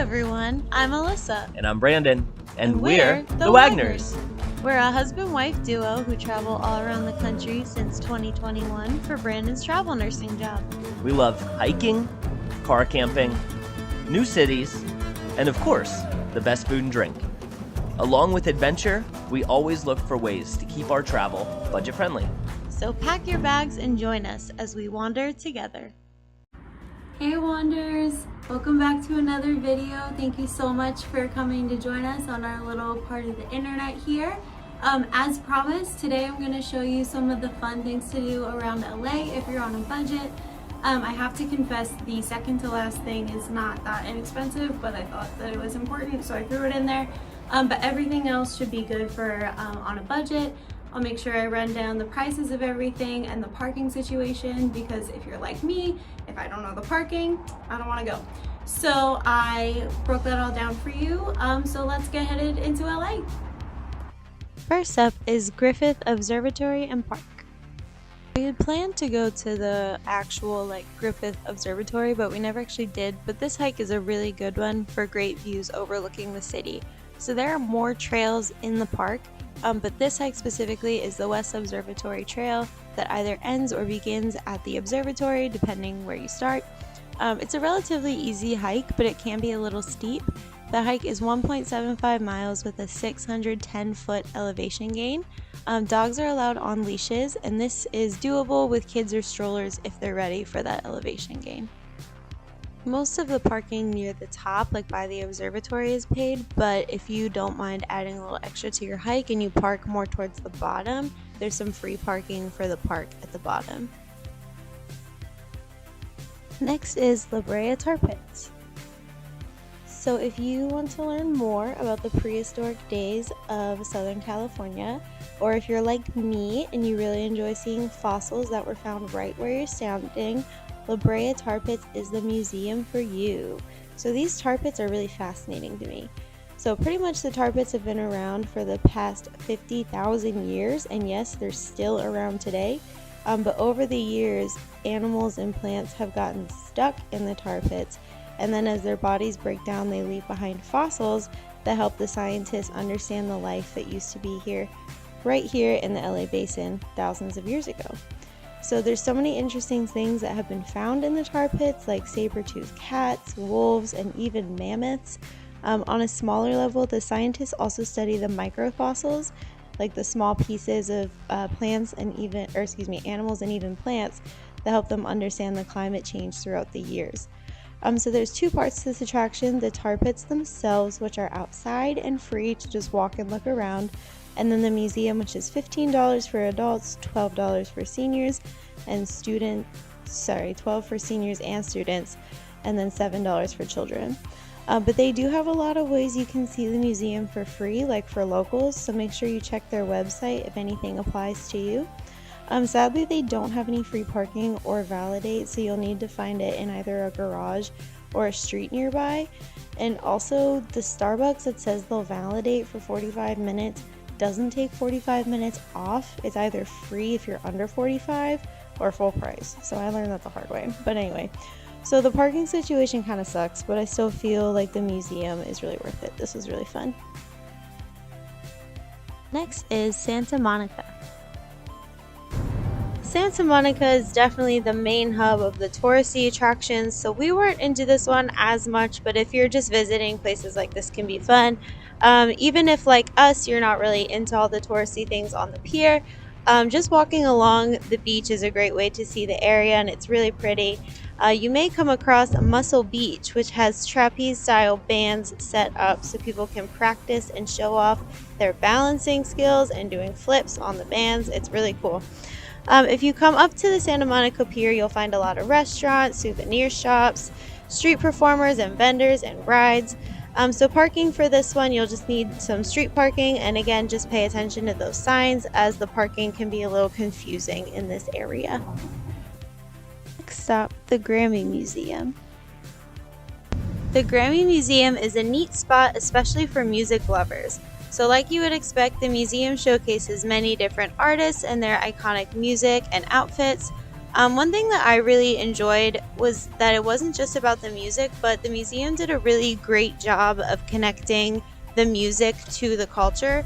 Everyone, I'm Alyssa. And I'm Brandon. And we're the Wagners. Wagners. We're a husband-wife duo who travel all around the country since 2021 for Brandon's travel nursing job. We love hiking, car camping, new cities, and of course, the best food and drink. Along with adventure, we always look for ways to keep our travel budget-friendly. So pack your bags and join us as we wander together. Hey Wanderers! Welcome back to another video. Thank you so much for coming to join us on our little part of the internet here. As promised, today I'm going to show you some of the fun things to do around LA if you're on a budget. I have to confess the second to last thing is not that inexpensive, but I thought that it was important, so I threw it in there. But everything else should be good for on a budget. I'll make sure I run down the prices of everything and the parking situation, because if you're like me, if I don't know the parking, I don't want to go. So I broke that all down for you. So let's get headed into LA. First up is Griffith Observatory and Park. We had planned to go to the actual Griffith Observatory, but we never actually did. But this hike is a really good one for great views overlooking the city. So there are more trails in the park. But this hike specifically is the West Observatory Trail that either ends or begins at the observatory depending where you start. It's a relatively easy hike, but it can be a little steep. The hike is 1.75 miles with a 610-foot elevation gain. Dogs are allowed on leashes, and this is doable with kids or strollers if they're ready for that elevation gain. Most of the parking near the top, by the observatory, is paid, but if you don't mind adding a little extra to your hike and you park more towards the bottom, there's some free parking for the park at the bottom. Next is Brea Tarpits. So if you want to learn more about the prehistoric days of Southern California, or if you're like me and you really enjoy seeing fossils that were found right where you're standing, Brea Tarpits is the museum for you. So these tar pits are really fascinating to me. So pretty much the tar pits have been around for the past 50,000 years, and yes, they're still around today. But over the years, animals and plants have gotten stuck in the tar pits, and then as their bodies break down, they leave behind fossils that help the scientists understand the life that used to be here, right here in the LA basin thousands of years ago. So there's so many interesting things that have been found in the tar pits, like saber-toothed cats, wolves, and even mammoths. On a smaller level, the scientists also study the microfossils, like the small pieces of animals and even plants that help them understand the climate change throughout the years. So there's two parts to this attraction: the tar pits themselves, which are outside and free to just walk and look around, and then the museum, which is $15 for adults, $12 for seniors and students, $12 for seniors and students, and then $7 for children. But they do have a lot of ways you can see the museum for free, like for locals, so make sure you check their website if anything applies to you. Sadly, they don't have any free parking or validate, so you'll need to find it in either a garage or a street nearby. And also, the Starbucks that says they'll validate for 45 minutes doesn't take 45 minutes off. It's either free if you're under 45 or full price. So I learned that the hard way. But anyway, so the parking situation kind of sucks, but I still feel like the museum is really worth it. This was really fun. Next is Santa Monica. Santa Monica is definitely the main hub of the touristy attractions, so we weren't into this one as much, but if you're just visiting, places like this can be fun. Even if, like us, you're not really into all the touristy things on the pier, just walking along the beach is a great way to see the area, and it's really pretty. You may come across Muscle Beach, which has trapeze-style bands set up so people can practice and show off their balancing skills and doing flips on the bands. It's really cool. If you come up to the Santa Monica Pier, you'll find a lot of restaurants, souvenir shops, street performers and vendors, and rides. So parking for this one, you'll just need some street parking, and again, just pay attention to those signs as the parking can be a little confusing in this area. Next stop, the Grammy Museum. The Grammy Museum is a neat spot, especially for music lovers. So like you would expect, the museum showcases many different artists and their iconic music and outfits. One thing that I really enjoyed was that it wasn't just about the music, but the museum did a really great job of connecting the music to the culture.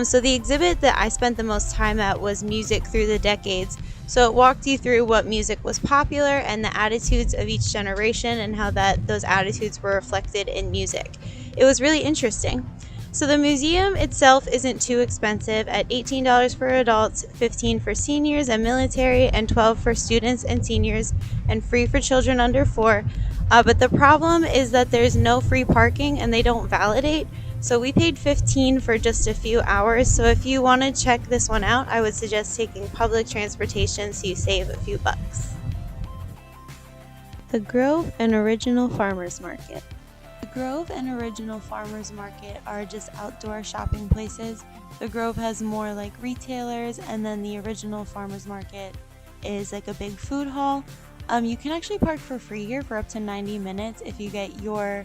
So the exhibit that I spent the most time at was Music Through the Decades. So it walked you through what music was popular and the attitudes of each generation and how those attitudes were reflected in music. It was really interesting. So the museum itself isn't too expensive at $18 for adults, $15 for seniors and military, and $12 for students and seniors, and free for children under 4. But the problem is that there's no free parking and they don't validate. So we paid $15 for just a few hours. So if you want to check this one out, I would suggest taking public transportation so you save a few bucks. The Grove and Original Farmers Market. The Grove and Original Farmers Market are just outdoor shopping places. The Grove has more like retailers, and then the Original Farmers Market is like a big food hall. You can actually park for free here for up to 90 minutes if you get your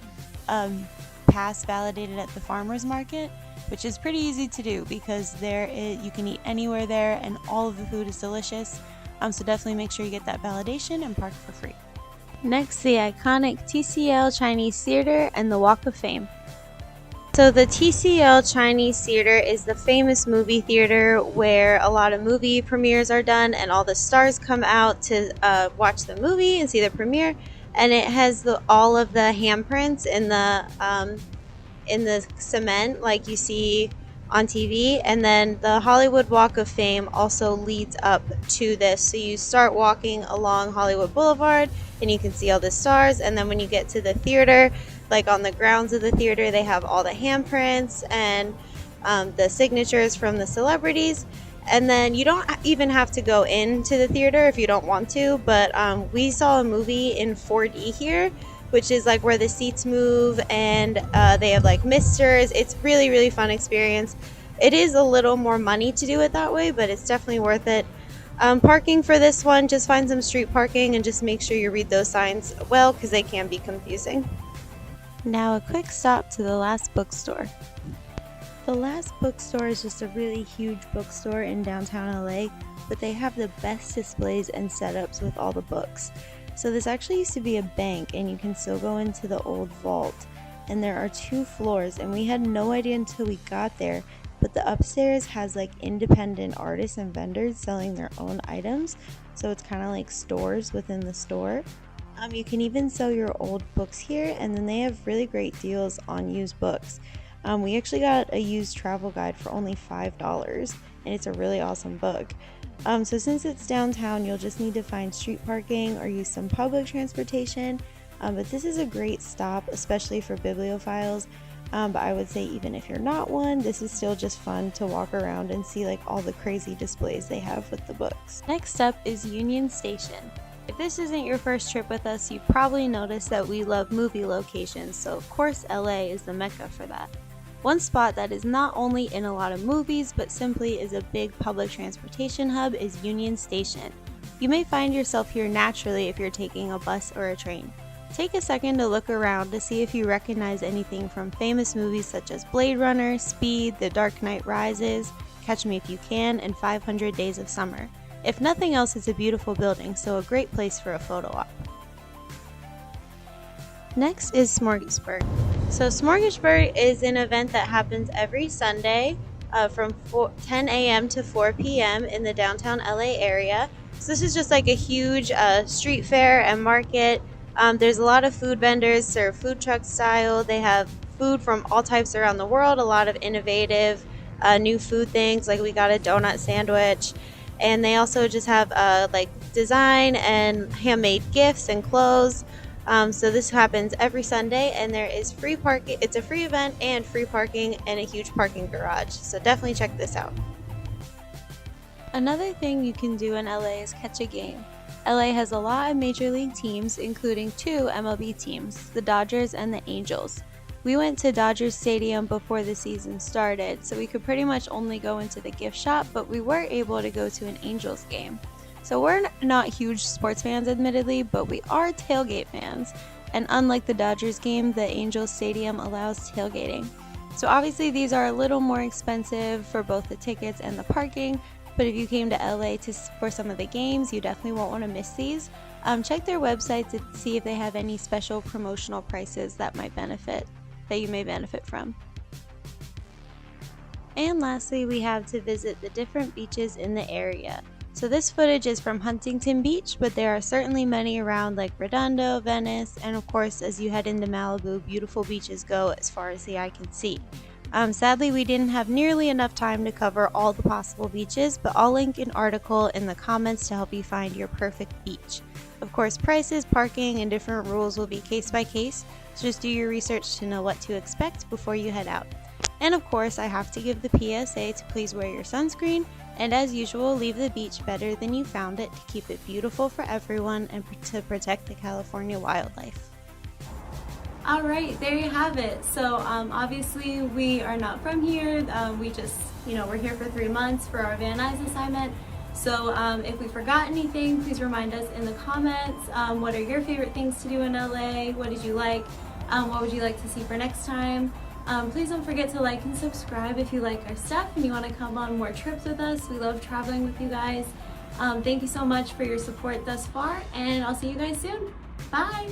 pass validated at the farmers market, which is pretty easy to do because you can eat anywhere there and all of the food is delicious. So definitely make sure you get that validation and park for free. Next, the iconic TCL Chinese Theater and the Walk of Fame. So the TCL Chinese Theater is the famous movie theater where a lot of movie premieres are done and all the stars come out to watch the movie and see the premiere. And it has all of the handprints in the cement like you see on TV. And then the Hollywood Walk of Fame also leads up to this. So you start walking along Hollywood Boulevard and you can see all the stars. And then when you get to the theater, like on the grounds of the theater, they have all the handprints and the signatures from the celebrities. And then you don't even have to go into the theater if you don't want to, but we saw a movie in 4D here, which is like where the seats move and they have like misters. It's really, really fun experience. It is a little more money to do it that way, but it's definitely worth it. Parking for this one, just find some street parking and just make sure you read those signs well because they can be confusing. Now a quick stop to the Last Bookstore. The Last Bookstore is just a really huge bookstore in downtown LA, but they have the best displays and setups with all the books. So this actually used to be a bank and you can still go into the old vault. And there are 2 floors and we had no idea until we got there, but the upstairs has like independent artists and vendors selling their own items. So it's kind of like stores within the store. You can even sell your old books here, and then they have really great deals on used books. We actually got a used travel guide for only $5 and it's a really awesome book. So since it's downtown, you'll just need to find street parking or use some public transportation. But this is a great stop, especially for bibliophiles. But I would say even if you're not one, this is still just fun to walk around and see like all the crazy displays they have with the books. Next up is Union Station. If this isn't your first trip with us, you've probably noticed that we love movie locations, so of course LA is the mecca for that. One spot that is not only in a lot of movies, but simply is a big public transportation hub is Union Station. You may find yourself here naturally if you're taking a bus or a train. Take a second to look around to see if you recognize anything from famous movies such as Blade Runner, Speed, The Dark Knight Rises, Catch Me If You Can, and 500 Days of Summer. If nothing else, it's a beautiful building, so a great place for a photo op. Next is Smorgasburg. So Smorgasburg is an event that happens every Sunday from 10 a.m. to 4 p.m. in the downtown LA area. So this is just like a huge street fair and market. There's a lot of food vendors, serve food truck style. They have food from all types around the world, a lot of innovative new food things, like we got a donut sandwich. And they also just have like design and handmade gifts and clothes. So this happens every Sunday, and there is free parking. It's a free event and free parking and a huge parking garage. So definitely check this out. Another thing you can do in LA is catch a game. LA has a lot of major league teams, including 2 MLB teams, the Dodgers and the Angels. We went to Dodgers Stadium before the season started, so we could pretty much only go into the gift shop, but we were able to go to an Angels game. So we're not huge sports fans admittedly, but we are tailgate fans. And unlike the Dodgers game, the Angels Stadium allows tailgating. So obviously these are a little more expensive for both the tickets and the parking, but if you came to LA for some of the games, you definitely won't want to miss these. Check their website to see if they have any special promotional prices that you may benefit from. And lastly, we have to visit the different beaches in the area. So this footage is from Huntington Beach, but there are certainly many around like Redondo, Venice, and of course as you head into Malibu, beautiful beaches go as far as the eye can see. Sadly, we didn't have nearly enough time to cover all the possible beaches, but I'll link an article in the comments to help you find your perfect beach. Of course, prices, parking, and different rules will be case by case, so just do your research to know what to expect before you head out. And of course, I have to give the PSA to please wear your sunscreen, and as usual, leave the beach better than you found it to keep it beautiful for everyone and to protect the California wildlife. Alright, there you have it. So obviously we are not from here. We just, we're here for 3 months for our Van Nuys assignment. So if we forgot anything, please remind us in the comments. What are your favorite things to do in LA? What did you like? What would you like to see for next time? Please don't forget to like and subscribe if you like our stuff and you want to come on more trips with us. We love traveling with you guys. Thank you so much for your support thus far, and I'll see you guys soon. Bye!